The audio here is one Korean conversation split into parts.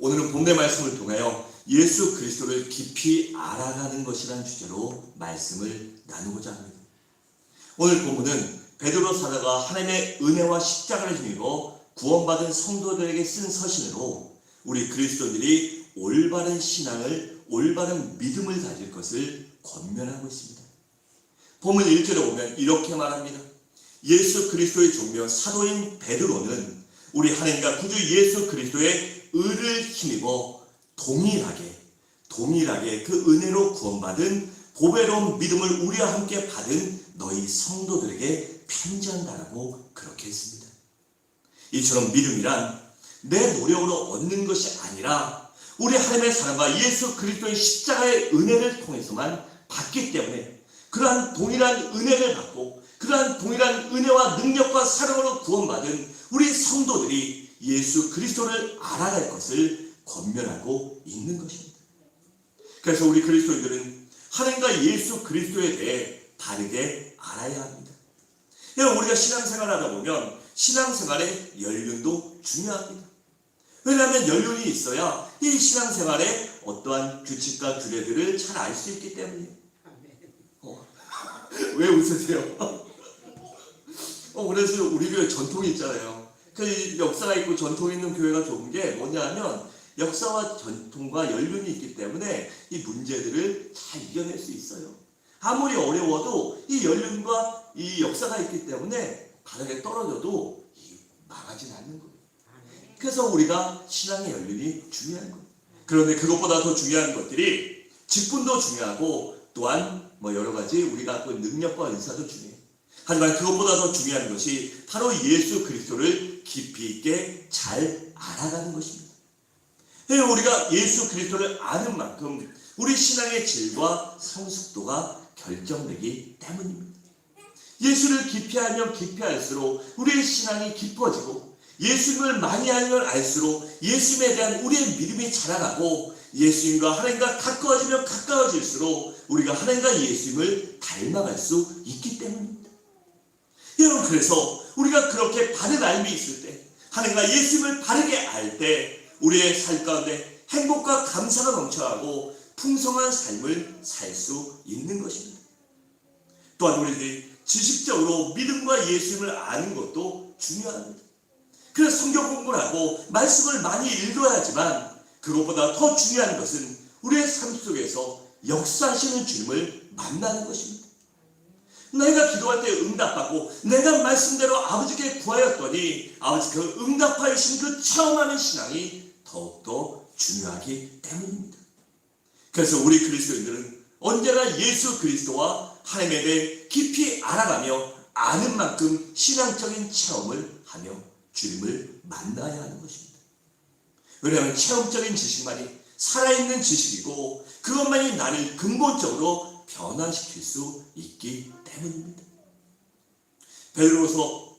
오늘은 본문의 말씀을 통하여 예수 그리스도를 깊이 알아가는 것이라는 주제로 말씀을 나누고자 합니다. 오늘 본문은 베드로 사도가 하나님의 은혜와 십자가를 힘입어 구원받은 성도들에게 쓴 서신으로 우리 그리스도인들이 올바른 신앙을, 올바른 믿음을 가질 것을 권면하고 있습니다. 본문 1절에 보면 이렇게 말합니다. 예수 그리스도의 종며 사도인 베드로는 우리 하나님과 구주 예수 그리스도의 의를 힘입어 동일하게 그 은혜로 구원받은 보배로운 믿음을 우리와 함께 받은 너희 성도들에게 편지한다라고 그렇게 했습니다. 이처럼 믿음이란 내 노력으로 얻는 것이 아니라 우리 하나님의 사랑과 예수 그리스도의 십자가의 은혜를 통해서만 받기 때문에 그러한 동일한 은혜를 받고 그러한 동일한 은혜와 능력과 사랑으로 구원받은 우리 성도들이 예수 그리스도를 알아갈 것을 권면하고 있는 것입니다. 그래서 우리 그리스도인들은 하나님과 예수 그리스도에 대해 바르게 알아야 합니다. 우리가 신앙생활을 하다 보면 신앙생활의 연륜도 중요합니다. 왜냐하면 연륜이 있어야 이 신앙생활의 어떠한 규칙과 규례들을 잘 알 수 있기 때문이에요. 왜 웃으세요? 그래서 우리 교회 전통이 있잖아요. 그 역사가 있고 전통이 있는 교회가 좋은 게 뭐냐면 역사와 전통과 연륜이 있기 때문에 이 문제들을 잘 이겨낼 수 있어요. 아무리 어려워도 이 연륜과 이 역사가 있기 때문에 바닥에 떨어져도 망하진 않는 거예요. 그래서 우리가 신앙의 연륜이 중요한 거예요. 그런데 그것보다 더 중요한 것들이 직분도 중요하고 또한 여러 가지 우리가 그 능력과 은사도 중요해요. 하지만 그것보다 더 중요한 것이 바로 예수 그리스도를 깊이 있게 잘 알아가는 것입니다. 우리가 예수 그리스도를 아는 만큼 우리 신앙의 질과 성숙도가 결정되기 때문입니다. 예수를 깊이 알면 깊이 알수록 우리의 신앙이 깊어지고 예수님을 많이 알면 알수록 예수님에 대한 우리의 믿음이 자라나고 예수님과 하나님과 가까워지면 가까워질수록 우리가 하나님과 예수님을 닮아갈 수 있기 때문입니다. 여러분, 그래서 우리가 그렇게 바른 알미 있을 때 하나님과 예수님을 바르게 알 때 우리의 삶 가운데 행복과 감사가 넘쳐나고 풍성한 삶을 살 수 있는 것입니다. 또한 우리들이 지식적으로 믿음과 예수님을 아는 것도 중요합니다. 그래서 성경 공부를 하고 말씀을 많이 읽어야지만 그것보다 더 중요한 것은 우리의 삶 속에서 역사하시는 주님을 만나는 것입니다. 내가 기도할 때 응답받고 내가 말씀대로 아버지께 구하였더니 아버지 그 응답하신 그 체험하는 신앙이 더욱더 중요하기 때문입니다. 그래서 우리 그리스도인들은 언제나 예수 그리스도와 하나님에 대해 깊이 알아가며 아는 만큼 신앙적인 체험을 하며 주님을 만나야 하는 것입니다. 왜냐하면 체험적인 지식만이 살아있는 지식이고 그것만이 나를 근본적으로 변화시킬 수 있기 때문입니다. 베드로서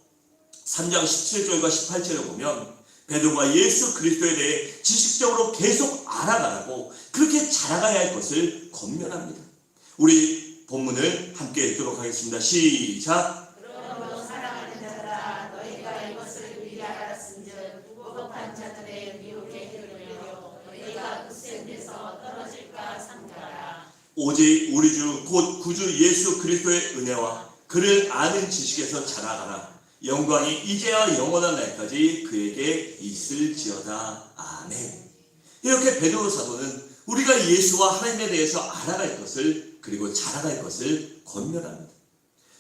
3장 17절과 18절을 보면 베드로가 예수 그리스도에 대해 지식적으로 계속 알아가라고 그렇게 자라가야 할 것을 권면합니다. 우리 본문을 함께 읽도록 하겠습니다. 시작! 그러므로 사랑하는 자들아 너희가 이것을 미리 알았은즉 무법한 자들의 미혹에 들으려 너희가 굳센 데서 떨어질까 삼가라. 오직 우리 주 곧 구주 예수 그리스도의 은혜와 그를 아는 지식에서 자라가라. 영광이 이제와 영원한 날까지 그에게 있을지어다. 아멘. 이렇게 베드로 사도는 우리가 예수와 하나님에 대해서 알아갈 것을 그리고 자라갈 것을 권면합니다.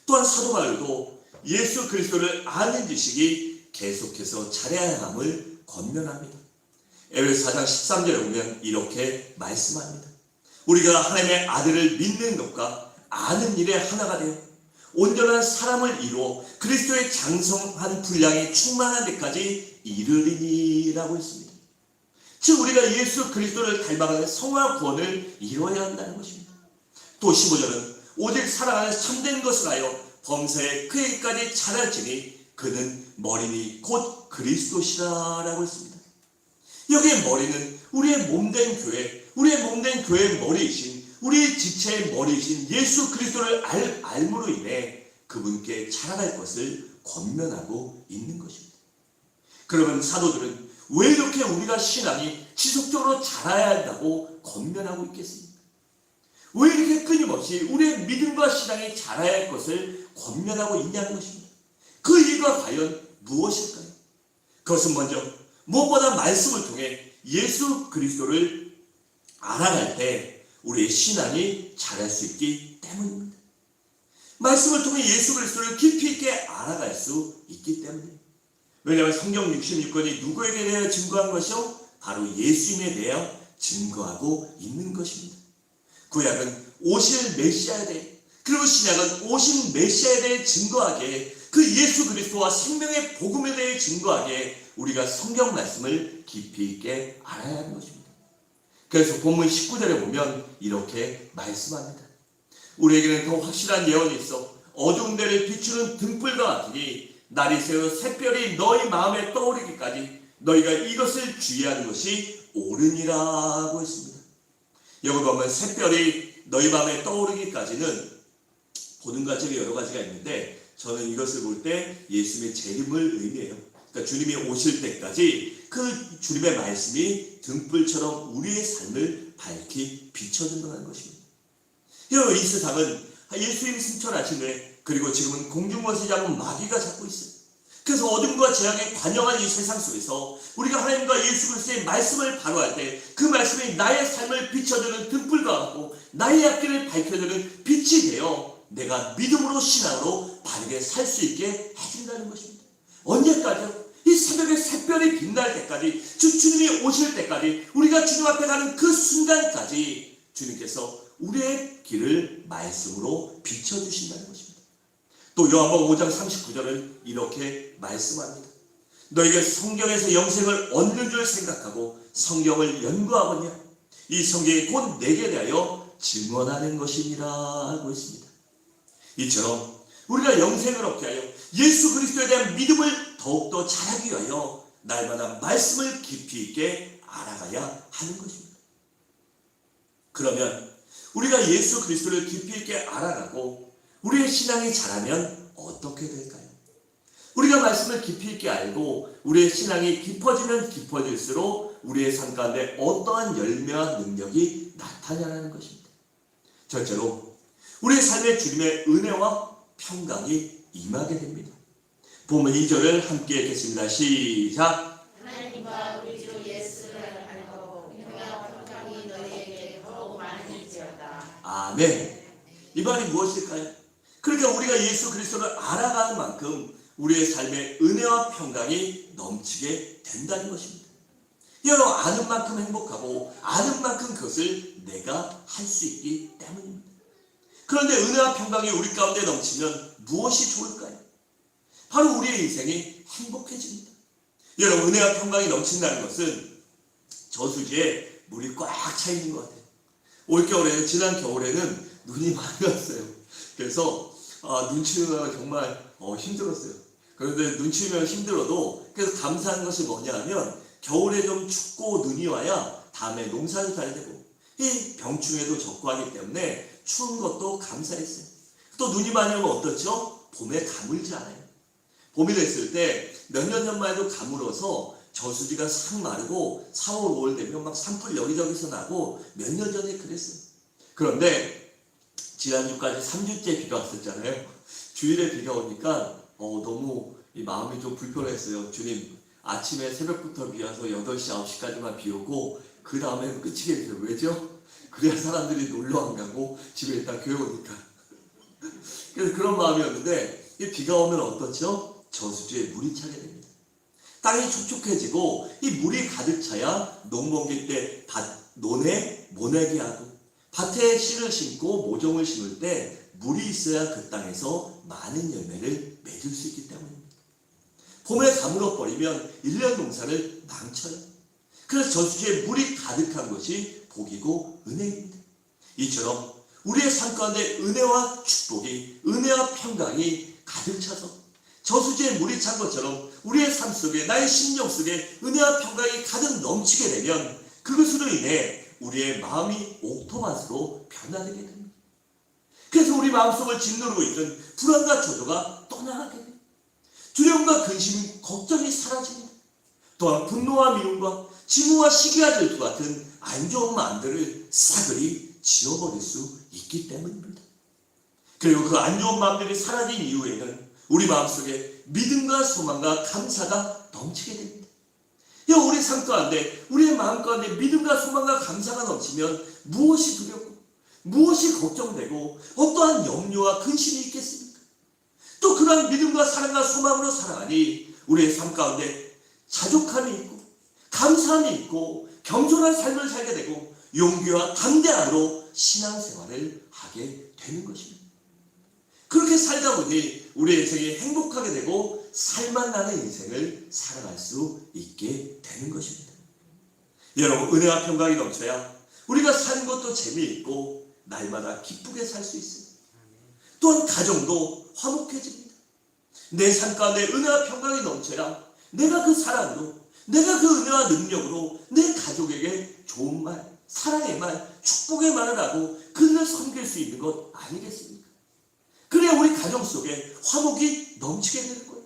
또한 사도 바울도 예수 그리스도를 아는 지식이 계속해서 자라야 함을 권면합니다. 에베소 4장 13절에 보면 이렇게 말씀합니다. 우리가 하나님의 아들을 믿는 것과 아는 일에 하나가 되어 온전한 사람을 이루어 그리스도의 장성한 분량이 충만한 데까지 이르리니라고 했습니다. 즉 우리가 예수 그리스도를 닮아가는 성화 구원을 이루어야 한다는 것입니다. 또 15절은 오직 사랑하는 참된 것을 하여 범사에 그에게까지 자랄지니 그는 머리니 곧 그리스도시라라고 했습니다. 여기에 머리는 우리의 몸된 교회, 우리의 몸된 교회의 머리이신 우리 지체의 머리이신 예수 그리스도를 알므로 인해 그분께 자라갈 것을 권면하고 있는 것입니다. 그러면 사도들은 왜 이렇게 우리가 신앙이 지속적으로 자라야 한다고 권면하고 있겠습니까? 왜 이렇게 끊임없이 우리의 믿음과 신앙이 자라야 할 것을 권면하고 있냐는 것입니다. 그 이유가 과연 무엇일까요? 그것은 먼저 무엇보다 말씀을 통해 예수 그리스도를 알아갈 때 우리의 신앙이 자랄 수 있기 때문입니다. 말씀을 통해 예수 그리스도를 깊이 있게 알아갈 수 있기 때문입니다. 왜냐하면 성경 66권이 누구에게 대하여 증거한 것이요? 바로 예수님에 대하여 증거하고 있는 것입니다. 구약은 오실 메시아에 대해, 그리고 신약은 오신 메시아에 대해 증거하게, 그 예수 그리스도와 생명의 복음에 대해 증거하게 우리가 성경 말씀을 깊이 있게 알아야 하는 것입니다. 그래서 본문 19절에 보면 이렇게 말씀합니다. 우리에게는 더 확실한 예언이 있어 어두운 데를 비추는 등불과 같으니 날이 새어 샛별이 너희 마음에 떠오르기까지 너희가 이것을 주의하는 것이 옳으니라고 했습니다. 여기 보면 샛별이 너희 마음에 떠오르기까지는 보는 관점이 여러 가지가 있는데, 저는 이것을 볼 때 예수님의 재림을 의미해요. 그러니까 주님이 오실 때까지 그 주님의 말씀이 등불처럼 우리의 삶을 밝히 비춰준다는 것입니다. 여러분, 이 세상은 예수님이 승천하신 후에, 그리고 지금은 공중권세 잡은 마귀가 잡고 있어요. 그래서 어둠과 재앙에 관영한 이 세상 속에서 우리가 하나님과 예수 그리스도의 말씀을 바로할 때 그 말씀이 나의 삶을 비춰주는 등불과 같고 나의 앞길을 밝혀주는 빛이 되어 내가 믿음으로 신앙으로 바르게 살 수 있게 해준다는 것입니다. 언제까지요? 이 새벽에 샛별이 빛날 때까지, 주님이 오실 때까지, 우리가 주님 앞에 가는 그 순간까지 주님께서 우리의 길을 말씀으로 비춰주신다는 것입니다. 또 요한복음 5장 39절은 이렇게 말씀합니다. 너희가 성경에서 영생을 얻는 줄 생각하고 성경을 연구하거냐? 이 성경이 곧 내게 대하여 증언하는 것이니라 하고 있습니다. 이처럼 우리가 영생을 얻게 하여 예수 그리스도에 대한 믿음을 더욱더 자라기 위하여 날마다 말씀을 깊이 있게 알아가야 하는 것입니다. 그러면 우리가 예수 그리스도를 깊이 있게 알아가고 우리의 신앙이 자라면 어떻게 될까요? 우리가 말씀을 깊이 있게 알고 우리의 신앙이 깊어지면 깊어질수록 우리의 삶 가운데 어떠한 열매와 능력이 나타나는 것입니다. 첫째로 우리의 삶에 주님의 은혜와 평강이 임하게 됩니다. 본문 2절을 함께 읽겠습니다. 시작. 하나님과 우리 주 예수를 알고 은혜와 평강이 너희에게 더욱 많을지어다. 아멘. 이 말이 무엇일까요? 그러니까 우리가 예수 그리스도를 알아가는 만큼 우리의 삶에 은혜와 평강이 넘치게 된다는 것입니다. 여러분, 아는 만큼 행복하고 아는 만큼 그것을 내가 할 수 있기 때문입니다. 그런데 은혜와 평강이 우리 가운데 넘치면 무엇이 좋을까요? 바로 우리의 인생이 행복해집니다. 여러분, 은혜와 평강이 넘친다는 것은 저수지에 물이 꽉 차 있는 것 같아요. 올겨울에는, 지난 겨울에는 눈이 많이 왔어요. 그래서 눈 치우느라 정말 힘들었어요. 그런데 눈 치우면 힘들어도 그래서 감사한 것이 뭐냐 하면 겨울에 좀 춥고 눈이 와야 다음에 농사를 잘 되고 이 병충해도 적고 하기 때문에 추운 것도 감사했어요. 또 눈이 많이 오면 어떻죠? 봄에 가물지 않아요. 봄이 됐을 때 몇 년 전만 해도 가물어서 저수지가 싹 마르고 4월, 5월 되면 막 산불 여기저기서 나고 몇 년 전에 그랬어요. 그런데 지난주까지 3주째 비가 왔었잖아요. 주일에 비가 오니까 너무 마음이 좀 불편했어요. 주님, 아침에 새벽부터 비 와서 8시, 9시까지만 비 오고 그 다음에 끝이게 해주세요. 왜죠? 그래야 사람들이 놀러 안 가고 집에 일단 교회 오니까. 그래서 그런 마음이었는데 이 비가 오면 어떻죠? 저수지에 물이 차게 됩니다. 땅이 촉촉해지고 이 물이 가득 차야 농번기 때 논에 모내기 하고 밭에 씨를 심고 모종을 심을 때 물이 있어야 그 땅에서 많은 열매를 맺을 수 있기 때문입니다. 봄에 가물어버리면 1년 농사를 망쳐요. 그래서 저수지에 물이 가득한 것이 복이고 은혜입니다. 이처럼 우리의 삶 가운데 은혜와 축복이, 은혜와 평강이 가득 차서 저수지에 물이 찬 것처럼 우리의 삶 속에, 나의 심령 속에 은혜와 평강이 가득 넘치게 되면 그것으로 인해 우리의 마음이 옥토밭으로 변화되게 됩니다. 그래서 우리 마음속을 짓누르고 있던 불안과 조조가 떠나가게 됩니다. 두려움과 근심, 걱정이 사라집니다. 또한 분노와 미움과 증오와 시기와 질투 같은 안 좋은 마음들을 싸그리 지워버릴 수 있기 때문입니다. 그리고 그 안 좋은 마음들이 사라진 이후에는 우리 마음속에 믿음과 소망과 감사가 넘치게 됩니다. 우리 삶 가운데, 우리의 마음 가운데 믿음과 소망과 감사가 넘치면 무엇이 두렵고 무엇이 걱정되고 어떠한 염려와 근심이 있겠습니까? 또 그러한 믿음과 사랑과 소망으로 살아가니 우리의 삶 가운데 자족함이 있고 감사함이 있고 겸손한 삶을 살게 되고 용기와 담대함으로 신앙생활을 하게 되는 것입니다. 그렇게 살다 보니 우리의 인생이 행복하게 되고 살만나는 인생을 살아갈 수 있게 되는 것입니다. 여러분, 은혜와 평강이 넘쳐야 우리가 사는 것도 재미있고 날마다 기쁘게 살 수 있습니다. 또한 가정도 화목해집니다. 내 삶 가운데 은혜와 평강이 넘쳐야 내가 그 사랑으로, 내가 그 은혜와 능력으로 내 가족에게 좋은 말, 사랑의 말, 축복의 말을 하고 그들을 섬길 수 있는 것 아니겠습니까? 그래야 우리 가정 속에 화목이 넘치게 되는 거예요.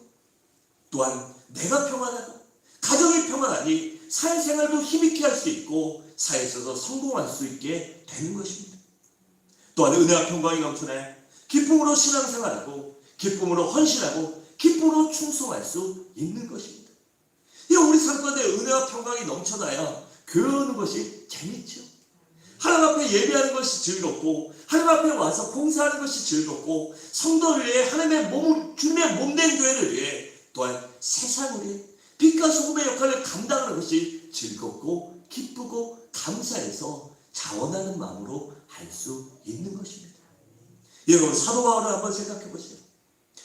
또한 내가 평안하고 가정이 평안하니 사회생활도 힘있게 할 수 있고 사회에서 성공할 수 있게 되는 것입니다. 또한 은혜와 평강이 넘쳐나야 기쁨으로 신앙생활하고 기쁨으로 헌신하고 기쁨으로 충성할 수 있는 것입니다. 우리 삶 가운데 은혜와 평강이 넘쳐나야 교회하는 것이 재밌죠. 하나님 앞에 예배하는 것이 즐겁고 하나님 앞에 와서 봉사하는 것이 즐겁고 성도를 위해 하나님의 주님의 몸된 교회를 위해 또한 세상을 위해 빛과 소금의 역할을 감당하는 것이 즐겁고 기쁘고 감사해서 자원하는 마음으로 할 수 있는 것입니다. 여러분, 사도 바울을 한번 생각해 보세요.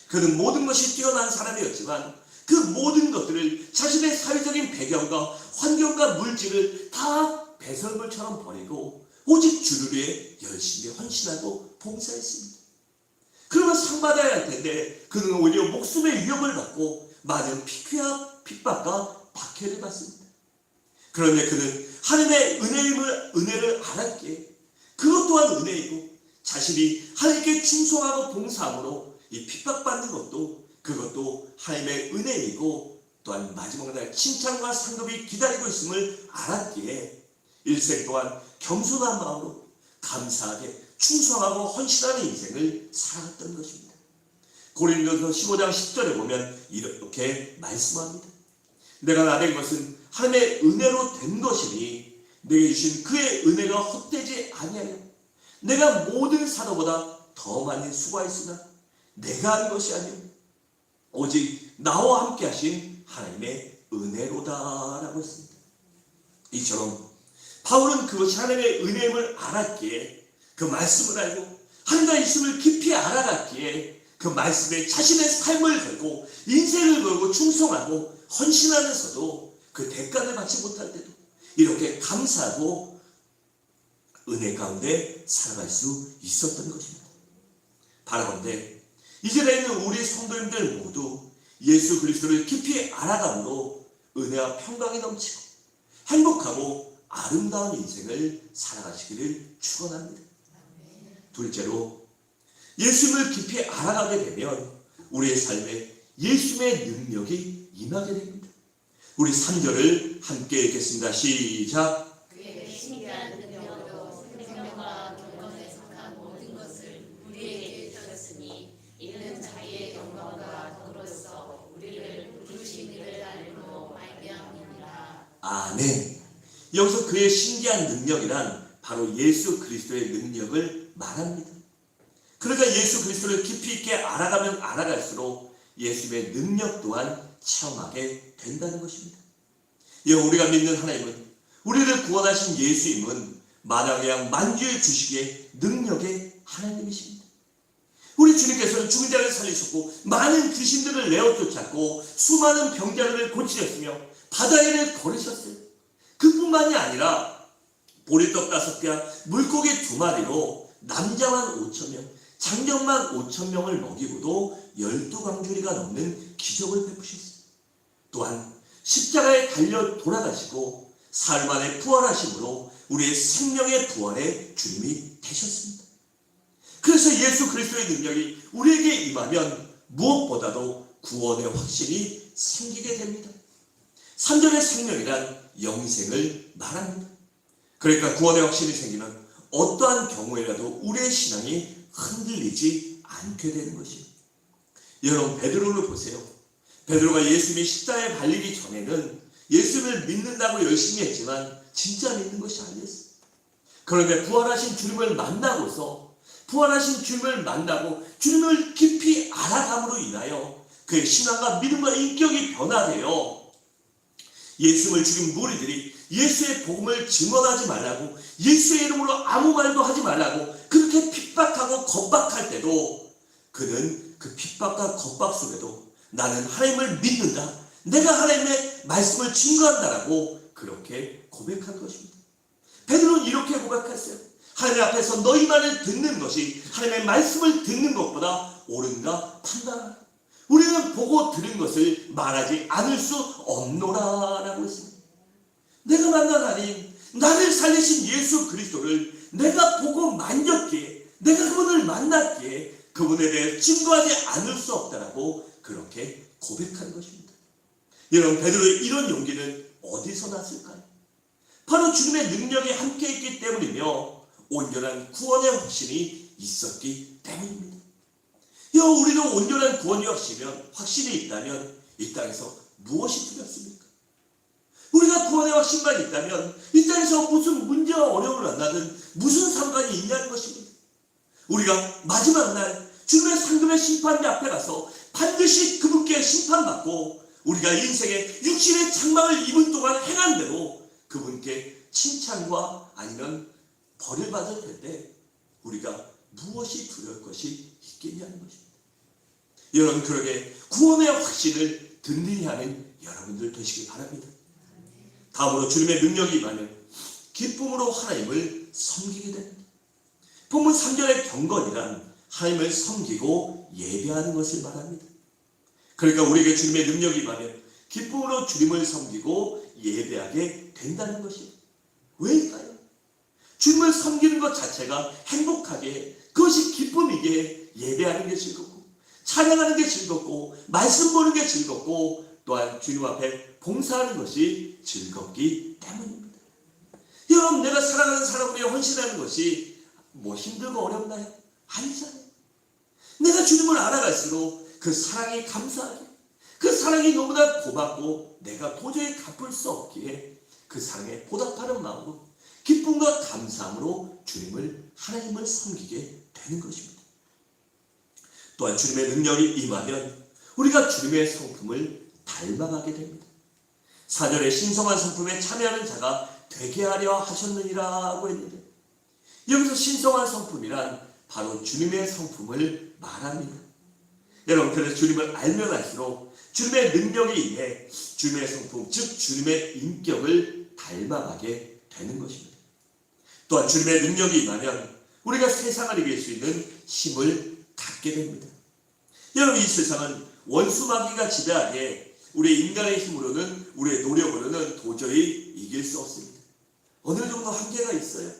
그는 모든 것이 뛰어난 사람이었지만 그 모든 것들을 자신의 사회적인 배경과 환경과 물질을 다 배설물처럼 버리고 오직 주를 위해 열심히 헌신하고 봉사했습니다. 그러면 상 받아야 할 텐데 그는 오히려 목숨의 위협을 받고 많은 핍박과 박해를 받습니다. 그런데 그는 하나님의 은혜를 알았기에 그것 또한 은혜이고 자신이 하나님께 충성하고 봉사함으로 이 핍박받는 것도 그것도 하나님의 은혜이고 또한 마지막 날 칭찬과 상급이 기다리고 있음을 알았기에 일생 동안 겸손한 마음으로 감사하게 충성하고 헌신하는 인생을 살았던 것입니다. 고린도서 15장 10절에 보면 이렇게 말씀합니다. 내가 나된 것은 하나님의 은혜로 된 것이니 내게 주신 그의 은혜가 헛되지 아니하여 내가 모든 사도보다 더 많이 수고하였으나 내가 한 것이 아니오 오직 나와 함께 하신 하나님의 은혜로다라고 했습니다. 이처럼 바울은 그것이 하나님의 은혜임을 알았기에 그 말씀을 알고 하나님과 예수를 깊이 알아갔기에 그 말씀에 자신의 삶을 걸고 인생을 걸고 충성하고 헌신하면서도 그 대가를 받지 못할 때도 이렇게 감사하고 은혜 가운데 살아갈 수 있었던 것입니다. 바라건대 이제는 있는 우리 성도님들 모두 예수 그리스도를 깊이 알아감으로 은혜와 평강이 넘치고 행복하고 아름다운 인생을 살아가시기를 축원합니다. 둘째로 예수님을 깊이 알아가게 되면 우리의 삶에 예수님의 능력이 임하게 됩니다. 우리 3절을 함께 읽겠습니다. 시작. 그의 신비한 능력으로 생명과 경건에 속한 모든 것을 우리에게 주셨으니 이는 자기의 영광과 덕으로서 우리를 부르신 이를 알므로 말미암이니라. 아멘. 여기서 그의 신기한 능력이란 바로 예수 그리스도의 능력을 말합니다. 그러니까 예수 그리스도를 깊이 있게 알아가면 알아갈수록 예수의 능력 또한 체험하게 된다는 것입니다. 우리가 믿는 하나님은 우리를 구원하신 예수님은 만왕의 양 만주의 주식의 능력의 하나님이십니다. 우리 주님께서는 죽은 자를 살리셨고 많은 귀신들을 내어 쫓았고 수많은 병자들을 고치셨으며 바다에를 걸으셨어요. 그뿐만이 아니라 보리떡 5개와 물고기 2마리로 남자만 5,000명, 장정만 5,000명을 먹이고도 12광주리가 넘는 기적을 베푸셨어요. 또한 십자가에 달려 돌아가시고 사흘 만에 부활하심으로 우리의 생명의 부활의 주님이 되셨습니다. 그래서 예수 그리스도의 능력이 우리에게 임하면 무엇보다도 구원의 확신이 생기게 됩니다. 3절의 생명이란 영생을 말합니다. 그러니까 구원의 확신이 생기면 어떠한 경우에라도 우리의 신앙이 흔들리지 않게 되는 것이에요. 여러분, 베드로를 보세요. 베드로가 예수님이 십자가에 발리기 전에는 예수를 믿는다고 열심히 했지만 진짜 믿는 것이 아니었어요. 그런데 부활하신 주님을 만나고 주님을 깊이 알아감으로 인하여 그의 신앙과 믿음과 인격이 변화되어 예수를 죽인 무리들이 예수의 복음을 증언하지 말라고, 예수의 이름으로 아무 말도 하지 말라고 그렇게 핍박하고 겁박할 때도 그는 그 핍박과 겁박 속에도 나는 하나님을 믿는다, 내가 하나님의 말씀을 증거한다라고 그렇게 고백한 것입니다. 베드로는 이렇게 고백했어요. 하나님 앞에서 너희 말을 듣는 것이 하나님의 말씀을 듣는 것보다 옳은가 판단하라. 우리는 보고 들은 것을 말하지 않을 수 없노라 라고 했습니다. 내가 만난 하나님, 나를 살리신 예수 그리스도를 내가 보고 만졌기에, 내가 그분을 만났기에 그분에 대해 증거하지 않을 수 없다라고 그렇게 고백한 것입니다. 여러분, 베드로의 이런 용기는 어디서 났을까요? 바로 주님의 능력이 함께 있기 때문이며 온전한 구원의 확신이 있었기 때문입니다. 우리도 온전한 구원의 확신이 있다면 이 땅에서 무엇이 두렵습니까? 우리가 구원의 확신만 있다면 이 땅에서 무슨 문제와 어려움을 만나든 무슨 상관이 있냐는 것입니다. 우리가 마지막 날 주님의 상금의 심판대 앞에 가서 반드시 그분께 심판받고 우리가 인생의 육신의 장막을 입은 동안 행한 대로 그분께 칭찬과 아니면 벌을 받을 때 우리가 무엇이 두려울 것이 있겠냐는 것입니다. 여러분, 그러게 구원의 확신을 든든히 하는 여러분들 되시기 바랍니다. 다음으로 주님의 능력이 임하면 기쁨으로 하나님을 섬기게 됩니다. 본문 3절의 경건이란 하나님을 섬기고 예배하는 것을 말합니다. 그러니까 우리에게 주님의 능력이 임하면 기쁨으로 주님을 섬기고 예배하게 된다는 것입니다. 왜일까요? 주님을 섬기는 것 자체가 행복하게, 그것이 기쁨이게 예배하는 게 즐겁고 찬양하는 게 즐겁고 말씀 보는 게 즐겁고 또한 주님 앞에 봉사하는 것이 즐겁기 때문입니다. 여러분, 내가 사랑하는 사람을 위해 헌신하는 것이 힘들고 어렵나요? 아니잖아요. 내가 주님을 알아갈수록 그 사랑이 감사하게, 그 사랑이 너무나 고맙고 내가 도저히 갚을 수 없기에 그 사랑에 보답하는 마음으로 기쁨과 감사함으로 하나님을 섬기게 되는 것입니다. 또한 주님의 능력이 임하면 우리가 주님의 성품을 닮아가게 됩니다. 4절에 신성한 성품에 참여하는 자가 되게 하려 하셨느니라고 했는데, 여기서 신성한 성품이란 바로 주님의 성품을 말합니다. 여러분, 그래서 주님을 알면 알수록 주님의 능력이 임해 주님의 성품, 즉 주님의 인격을 닮아가게 되는 것입니다. 또한 주님의 능력이 임하면 우리가 세상을 이길 수 있는 힘을 갖게 됩니다. 여러분, 이 세상은 원수마귀가 지배하기에 우리 인간의 힘으로는, 우리의 노력으로는 도저히 이길 수 없습니다. 어느 정도 한계가 있어요.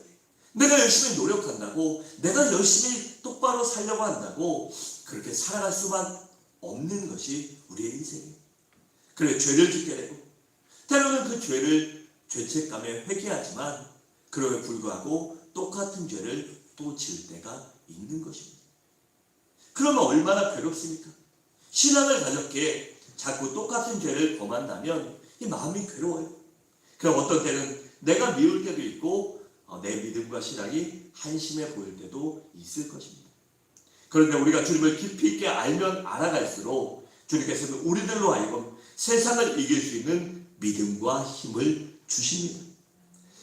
내가 열심히 노력한다고, 내가 열심히 똑바로 살려고 한다고 그렇게 살아갈 수만 없는 것이 우리의 인생이에요. 그래, 죄를 짓게 되고 때로는 그 죄를 죄책감에 회개하지만 그럼에 불구하고 똑같은 죄를 또 지을 때가 있는 것입니다. 그러면 얼마나 괴롭습니까? 신앙을 가졌기에 자꾸 똑같은 죄를 범한다면 이 마음이 괴로워요. 그럼 어떤 때는 내가 미울 때도 있고 내 믿음과 신앙이 한심해 보일 때도 있을 것입니다. 그런데 우리가 주님을 깊이 있게 알면 알아갈수록 주님께서는 우리들로 하여금 세상을 이길 수 있는 믿음과 힘을 주십니다.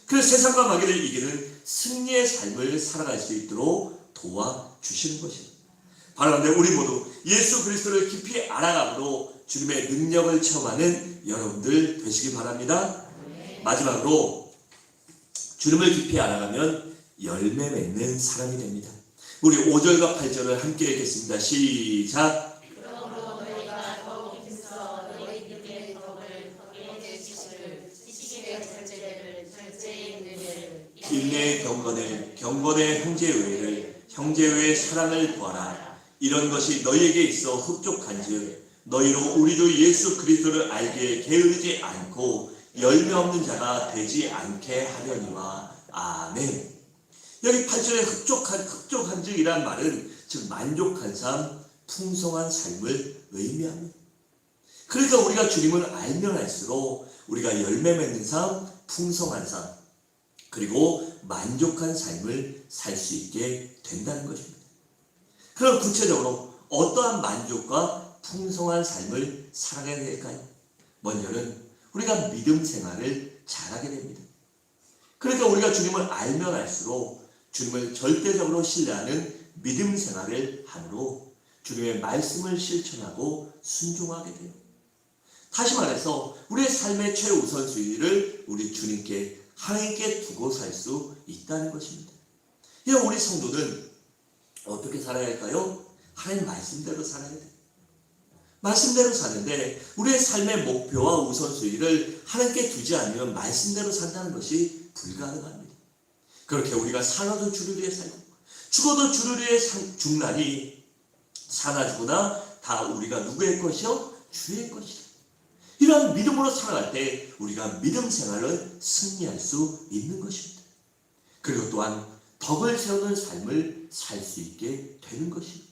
그래서 세상과 마귀를 이기는 승리의 삶을 살아갈 수 있도록 도와주시는 것입니다. 바로 그런데 우리 모두 예수 그리스도를 깊이 알아감으로 주님의 능력을 체험하는 여러분들 되시기 바랍니다. 마지막으로 주님을 깊이 알아가면 열매 맺는 사람이 됩니다. 우리 5절과 8절을 함께 읽겠습니다. 시작. 그러므로 너희가 더욱 힘써 너희 믿음의 덕을 너희의 지식을 지식의 절제를 절제의 인내를 인내의 경건을 경건의 형제외를 형제외의 사랑을 구하라. 이런 것이 너희에게 있어 흡족한즉 너희로 우리도 예수 그리스도를 알기에 게으르지 않고 열매 없는 자가 되지 않게 하려니와. 아멘. 여기 8절에 흡족한즉이란 말은 즉 만족한 삶, 풍성한 삶을 의미합니다. 그러니까 우리가 주님을 알면 알수록 우리가 열매 맺는 삶, 풍성한 삶, 그리고 만족한 삶을 살 수 있게 된다는 것입니다. 그럼 구체적으로 어떠한 만족과 풍성한 삶을 살아가야 될까요? 먼저는 우리가 믿음 생활을 잘하게 됩니다. 그러니까 우리가 주님을 알면 알수록 주님을 절대적으로 신뢰하는 믿음 생활을 함으로 주님의 말씀을 실천하고 순종하게 돼요. 다시 말해서 우리의 삶의 최우선순위를 우리 주님께 하나님께 두고 살 수 있다는 것입니다. 이런 우리 성도는 어떻게 살아야 할까요? 하나님 말씀대로 살아야 돼요. 말씀대로 사는데 우리의 삶의 목표와 우선순위를 하나님께 두지 않으면 말씀대로 산다는 것이 불가능합니다. 그렇게 우리가 살아도 주를 위해 살고 죽어도 주를 위해 죽나니 사나 죽으나 다 우리가 누구의 것이요? 주의 것이다. 이러한 믿음으로 살아갈 때 우리가 믿음 생활을 승리할 수 있는 것입니다. 그리고 또한 덕을 세우는 삶을 살 수 있게 되는 것입니다.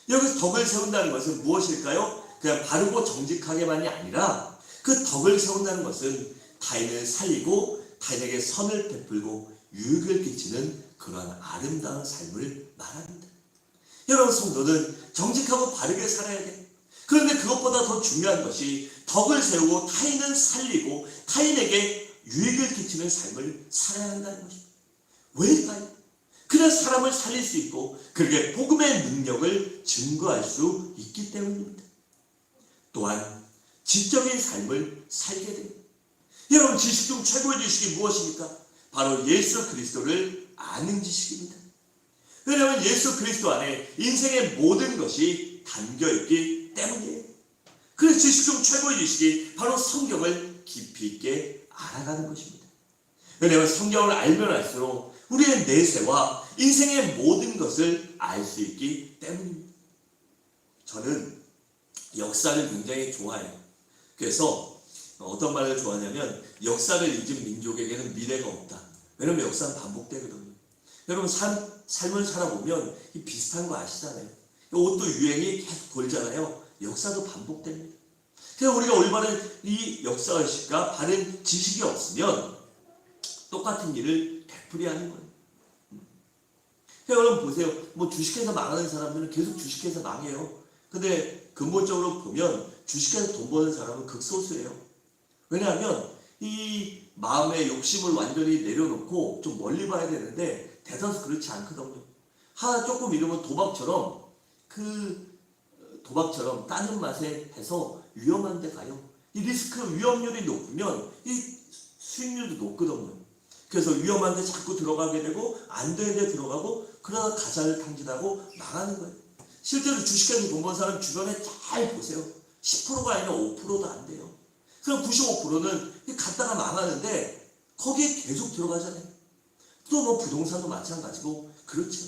여기서 덕을 세운다는 것은 무엇일까요? 그냥 바르고 정직하게만이 아니라 그 덕을 세운다는 것은 타인을 살리고 타인에게 선을 베풀고 유익을 끼치는 그러한 아름다운 삶을 말합니다. 여러분 성도는 정직하고 바르게 살아야 돼요. 그런데 그것보다 더 중요한 것이 덕을 세우고 타인을 살리고 타인에게 유익을 끼치는 삶을 살아야 한다는 것입니다. 왜일까요? 그래야 사람을 살릴 수 있고 그렇게 복음의 능력을 증거할 수 있기 때문입니다. 또한 지적인 삶을 살게 됩니다. 여러분 지식 중 최고의 지식이 무엇입니까? 바로 예수 그리스도를 아는 지식입니다. 왜냐하면 예수 그리스도 안에 인생의 모든 것이 담겨있기 때문이에요. 그래서 지식 중 최고의 지식이 바로 성경을 깊이 있게 알아가는 것입니다. 왜냐하면 성경을 알면 알수록 우리의 내세와 인생의 모든 것을 알 수 있기 때문입니다. 저는 역사를 굉장히 좋아해요. 그래서 어떤 말을 좋아하냐면 역사를 잊은 민족에게는 미래가 없다. 왜냐하면 역사는 반복되거든요. 여러분 삶을 살아보면 비슷한 거 아시잖아요. 옷도 유행이 계속 돌잖아요. 역사도 반복됩니다. 그래서 우리가 올바른 이 역사의식과 바른 지식이 없으면 똑같은 일을 되풀이하는 거예요. 여러분 보세요. 뭐 주식회사 망하는 사람들은 계속 주식회사 망해요. 근데 근본적으로 보면 주식회사 돈 버는 사람은 극소수예요. 왜냐하면 이 마음의 욕심을 완전히 내려놓고 좀 멀리 봐야 되는데 대다수 그렇지 않거든요. 하나 조금 이러면 도박처럼 따는 맛에 해서 위험한 데 가요. 이 리스크 위험률이 높으면 이 수익률도 높거든요. 그래서 위험한 데 자꾸 들어가게 되고 안 되는 데 들어가고 그러다 가사를 탕진하고 망하는 거예요. 실제로 주식회사 돈 번 사람 주변에 잘 보세요. 10%가 아니라 5%도 안 돼요. 그럼 95%는 갔다가 망하는데 거기에 계속 들어가잖아요. 또 뭐 부동산도 마찬가지고 그렇죠.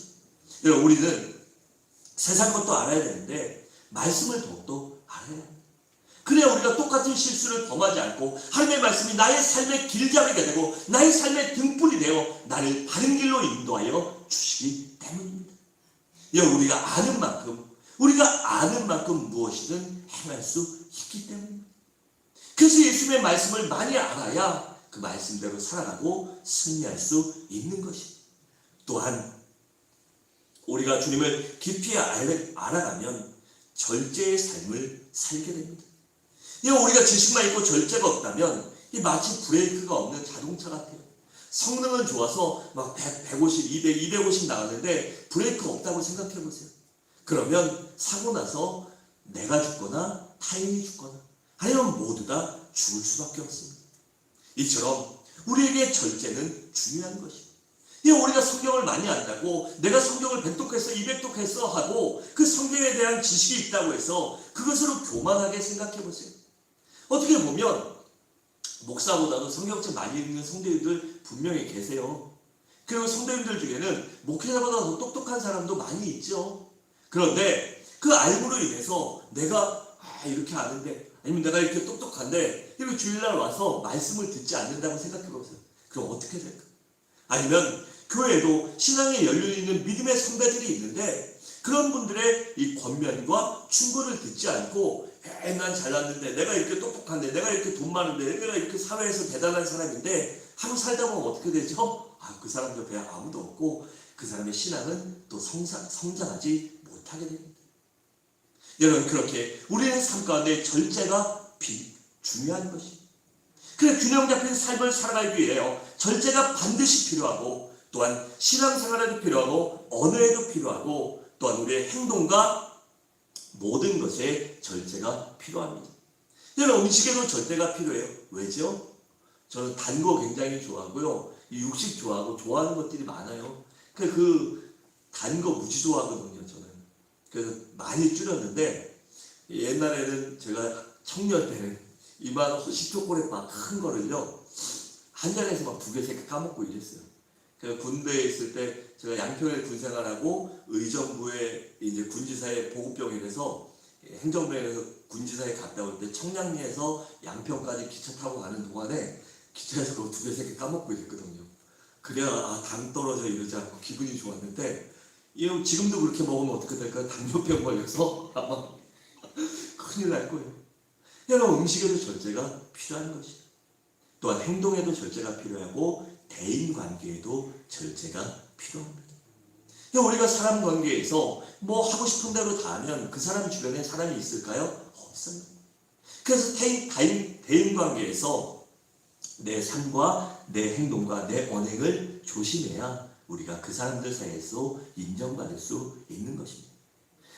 여러분 우리는 세상 것도 알아야 되는데 말씀을 더욱더 알아야 합니다. 그래야 우리가 똑같은 실수를 범하지 않고 하나님의 말씀이 나의 삶의 길잡이가 되고 나의 삶의 등불이 되어 나를 바른 길로 인도하여 주시기 때문입니다. 우리가 아는 만큼 무엇이든 행할 수 있기 때문입니다. 그래서 예수님의 말씀을 많이 알아야 그 말씀대로 살아가고 승리할 수 있는 것입니다. 또한 우리가 주님을 깊이 알아가면 절제의 삶을 살게 됩니다. 우리가 지식만 있고 절제가 없다면 마치 브레이크가 없는 자동차 같아요. 성능은 좋아서 막 100, 150, 200, 250 나가는데 브레이크가 없다고 생각해 보세요. 그러면 사고 나서 내가 죽거나 타인이 죽거나 아니면 모두 다 죽을 수밖에 없습니다. 이처럼 우리에게 절제는 중요한 것입니다. 우리가 성경을 많이 안다고 내가 성경을 100독했어 200독했어 하고 그 성경에 대한 지식이 있다고 해서 그것으로 교만하게 생각해 보세요. 어떻게 보면 목사보다도 성경책 많이 읽는 성도님들 분명히 계세요. 그리고 성도님들 중에는 목회자보다 더 똑똑한 사람도 많이 있죠. 그런데 그 알고로 인해서 내가 이렇게 아는데 아니면 내가 이렇게 똑똑한데 이렇게 주일날 와서 말씀을 듣지 않는다고 생각해 보세요. 그럼 어떻게 될까? 아니면 교회에도 신앙의 연륜이 있는 믿음의 선배들이 있는데 그런 분들의 이 권면과 충고를 듣지 않고 난 잘났는데 내가 이렇게 똑똑한데 내가 이렇게 돈 많은데 내가 이렇게 사회에서 대단한 사람인데 하루 살다 보면 어떻게 되죠? 그 사람 옆에 아무도 없고 그 사람의 신앙은 또 성장하지 못하게 됩니다. 여러분, 그렇게 우리의 삶 가운데 절제가 중요한 것입니다. 그래, 균형 잡힌 삶을 살아가기 위해요. 절제가 반드시 필요하고 또한 신앙생활에도 필요하고 언어에도 필요하고 또한 우리의 행동과 모든 것에 절제가 필요합니다. 여러분, 음식에도 절제가 필요해요. 왜죠? 저는 단 거 굉장히 좋아하고요. 육식 좋아하고 좋아하는 것들이 많아요. 그 단 거 무지 좋아하거든요, 저는. 그래서 많이 줄였는데 옛날에는 제가 청년 때는 이만 10초꼴에 큰 거를요 한 잔에서 막 2개, 3개 까먹고 이랬어요. 그래서 군대에 있을 때 제가 양평에 군생활하고 의정부에 이제 군지사에 보급병원에서 행정병원에서 군지사에 갔다 올 때 청량리에서 양평까지 기차 타고 가는 동안에 기차에서 그거 2개, 3개 까먹고 이랬거든요. 그래야 당 떨어져 이러지 않고 기분이 좋았는데 지금도 그렇게 먹으면 어떻게 될까요? 당뇨병 걸려서 아마 큰일 날 거예요. 여러분, 음식에도 절제가 필요한 것이죠. 또한 행동에도 절제가 필요하고 대인관계에도 절제가 필요합니다. 우리가 사람 관계에서 뭐 하고 싶은 대로 다 하면 그 사람 주변에 사람이 있을까요? 없어요. 그래서 대인관계에서 내 삶과 내 행동과 내 언행을 조심해야 우리가 그 사람들 사이에서 인정받을 수 있는 것입니다.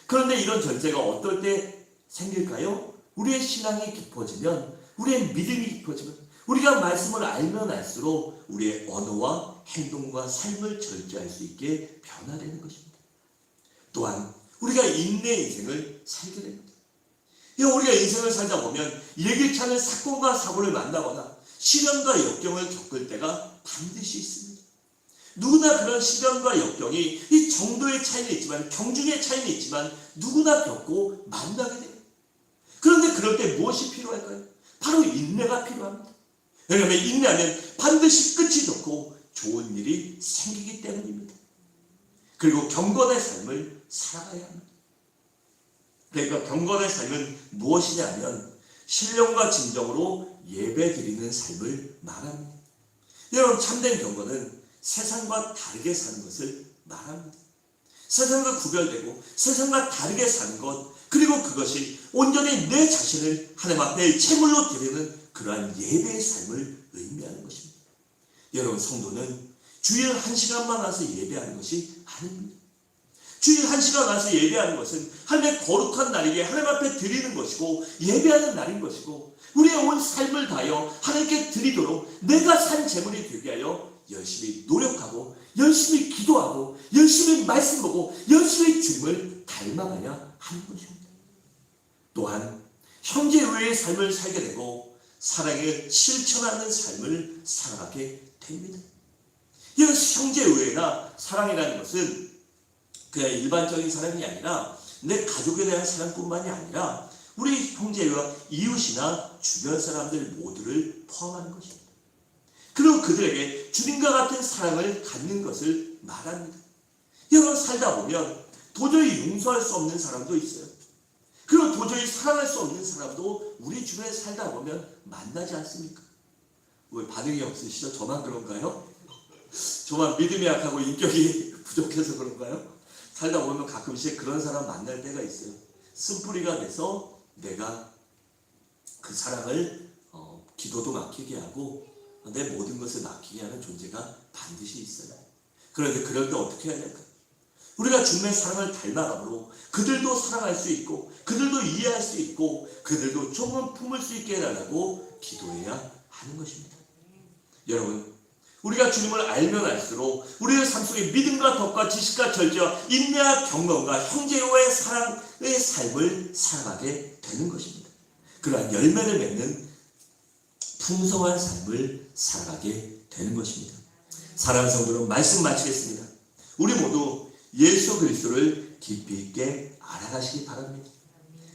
그런데 이런 절제가 어떨 때 생길까요? 우리의 신앙이 깊어지면, 우리의 믿음이 깊어지면, 우리가 말씀을 알면 알수록 우리의 언어와 행동과 삶을 절제할 수 있게 변화되는 것입니다. 또한 우리가 인내의 인생을 살게 됩니다. 우리가 인생을 살다 보면 예기치 않은 사건과 사고를 만나거나 시련과 역경을 겪을 때가 반드시 있습니다. 누구나 그런 시련과 역경이 이 정도의 차이는 있지만, 경중의 차이는 있지만 누구나 겪고 만나게 돼요. 그런데 그럴 때 무엇이 필요할까요? 바로 인내가 필요합니다. 왜냐하면 인내하면 반드시 끝이 좋고 좋은 일이 생기기 때문입니다. 그리고 경건의 삶을 살아가야 합니다. 그러니까 경건의 삶은 무엇이냐면 신령과 진정으로 예배드리는 삶을 말합니다. 여러분, 참된 경건은 세상과 다르게 사는 것을 말합니다. 세상과 구별되고 세상과 다르게 사는 것, 그리고 그것이 온전히 내 자신을 하나님 앞에 제물로 드리는 그러한 예배의 삶을 의미하는 것입니다. 여러분, 성도는 주일 1시간만 와서 예배하는 것이 아닙니다. 주일 1시간 와서 예배하는 것은 하나님의 거룩한 날이기에 하나님 앞에 드리는 것이고 예배하는 날인 것이고, 우리의 온 삶을 다하여 하나님께 드리도록 내가 산 제물이 되게 하여 열심히 노력하고 열심히 기도하고 열심히 말씀 보고 열심히 주님을 닮아가야 하는 것입니다. 또한 형제외의 삶을 살게 되고 사랑을 실천하는 삶을 살아가게 됩니다. 이 형제외가 사랑이라는 것은 그냥 일반적인 사랑이 아니라 내 가족에 대한 사랑뿐만이 아니라 우리 형제와 이웃이나 주변 사람들 모두를 포함하는 것입니다. 그리고 그들에게 주님과 같은 사랑을 갖는 것을 말합니다. 여러분, 살다 보면 도저히 용서할 수 없는 사람도 있어요. 그리고 도저히 사랑할 수 없는 사람도 우리 주변에 살다 보면 만나지 않습니까? 왜 반응이 없으시죠? 저만 그런가요? 저만 믿음이 약하고 인격이 부족해서 그런가요? 살다 보면 가끔씩 그런 사람 만날 때가 있어요. 쓴뿌리가 돼서 내가 그 사랑을 기도도 막히게 하고 내 모든 것을 맡기게 하는 존재가 반드시 있어요. 그런데 그럴 때 어떻게 해야 될까? 우리가 주님의 사랑을 닮아감으로 그들도 사랑할 수 있고 그들도 이해할 수 있고 그들도 조금 품을 수 있게 해달라고 기도해야 하는 것입니다. 여러분, 우리가 주님을 알면 알수록 우리의 삶 속에 믿음과 덕과 지식과 절제와 인내와 경건과 형제와의 사랑의 삶을 살아가게 되는 것입니다. 그러한 열매를 맺는 풍성한 삶을 살아가게 되는 것입니다. 사랑하는 성도는 말씀 마치겠습니다. 우리 모두 예수 그리스도를 깊이 있게 알아가시기 바랍니다.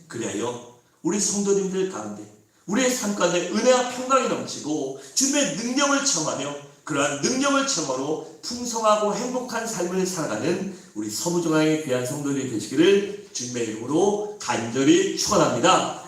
그리하여 우리 성도님들 가운데 우리의 삶 가운데 은혜와 평강이 넘치고 주님의 능력을 체험하며 그러한 능력을 체험으로 풍성하고 행복한 삶을 살아가는 우리 서부중앙의 귀한 성도들이 되시기를 주님의 이름으로 간절히 축원합니다.